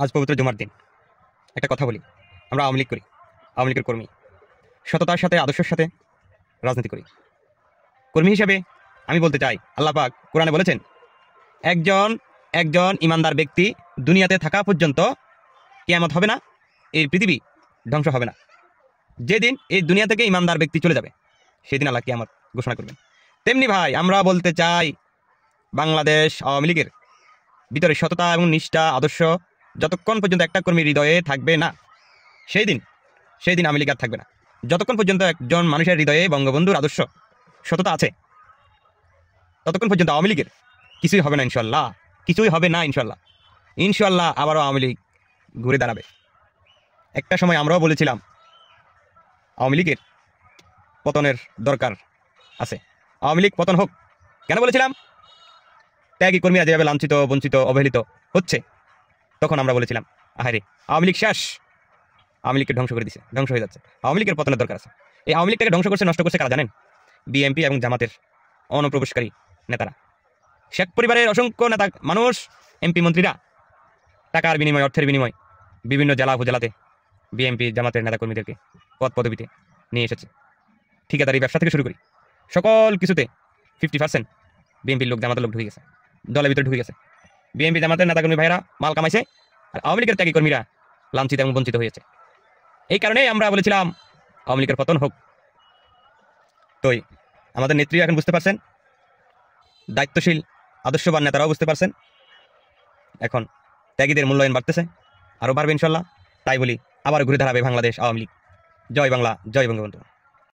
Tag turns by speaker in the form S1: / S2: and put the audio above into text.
S1: আজ পবিত্র জুমার দিন একটা কথা বলি, আমরা আওয়ামী লীগ করি, আওয়ামী লীগের কর্মী, সততার সাথে আদর্শের সাথে রাজনীতি করি। কর্মী হিসেবে আমি বলতে চাই, আল্লাহ পাক কোরআনে বলেছেন, একজন একজন ইমানদার ব্যক্তি দুনিয়াতে থাকা পর্যন্ত কিয়ামত হবে না, এই পৃথিবী ধ্বংস হবে না। যেদিন এই দুনিয়া থেকে ইমানদার ব্যক্তি চলে যাবে সেদিন আল্লাহ কিয়ামত ঘোষণা করবেন। তেমনি ভাই আমরা বলতে চাই, বাংলাদেশ আওয়ামী লীগের ভিতরে সততা এবং নিষ্ঠা আদর্শ যতক্ষণ পর্যন্ত একটা কর্মীর হৃদয়ে থাকবে না, সেই দিন আওয়ামী লীগ আর থাকবে না। যতক্ষণ পর্যন্ত একজন মানুষের হৃদয়ে বঙ্গবন্ধুর আদর্শ সততা আছে, ততক্ষণ পর্যন্ত আওয়ামী লীগের কিছুই হবে না ইনশাল্লাহ, কিছুই হবে না ইনশাল্লাহ। ইনশাল্লাহ আবারও আওয়ামী লীগ ঘুরে দাঁড়াবে। একটা সময় আমরাও বলেছিলাম আওয়ামী লীগের পতনের দরকার আছে, আওয়ামী লীগ পতন হোক। কেন বলেছিলাম? ত্যাগী কর্মীরা যেভাবে লাঞ্ছিত, বঞ্চিত, অবহেলিত হচ্ছে, তখন আমরা বলেছিলাম আহারে আওয়ামী লীগ শেষ, আওয়ামী লীগকে ধ্বংস করে দিছে, ধ্বংস হয়ে যাচ্ছে, আওয়ামী লীগের পতনের দরকার আছে। এই আওয়ামী লীগটাকে ধ্বংস করছে, নষ্ট করছে কারা জানেন? বিএনপি এবং জামাতের অনুপ্রবেশকারী নেতারা, শেখ পরিবারের অসংখ্য নেতা, মানুষ, এমপি মন্ত্রীরা টাকার বিনিময়ে, অর্থের বিনিময়ে বিভিন্ন জেলা উপজেলাতে বিএনপি জামাতের নেতাকর্মীদেরকে পদ পদবিতে নিয়ে এসেছে। ঠিকাদারি ব্যবসা থেকে শুরু করি সকল কিছুতে 50% বিএনপির লোক, জামাতের লোক ঢুকে গেছে, দলের ভিতরে ঢুকে গেছে। বিএনপি জামাতের নেতাকর্মী ভাইরা মাল কামাইছে, আর আওয়ামী লীগের ত্যাগী কর্মীরা লাঞ্ছিত এবং বঞ্চিত হয়েছে। এই কারণেই আমরা বলেছিলাম আওয়ামী লীগের পতন হোক। তো আমাদের নেত্রী এখন বুঝতে পারছেন, দায়িত্বশীল আদর্শবান নেতারাও বুঝতে পারছেন, এখন ত্যাগীদের মূল্যায়ন বাড়তেছে, আরও বাড়বে ইনশাল্লাহ। তাই বলি আবার ঘুরে দাঁড়াবে বাংলাদেশ আওয়ামী লীগ। জয় বাংলা, জয় বঙ্গবন্ধু।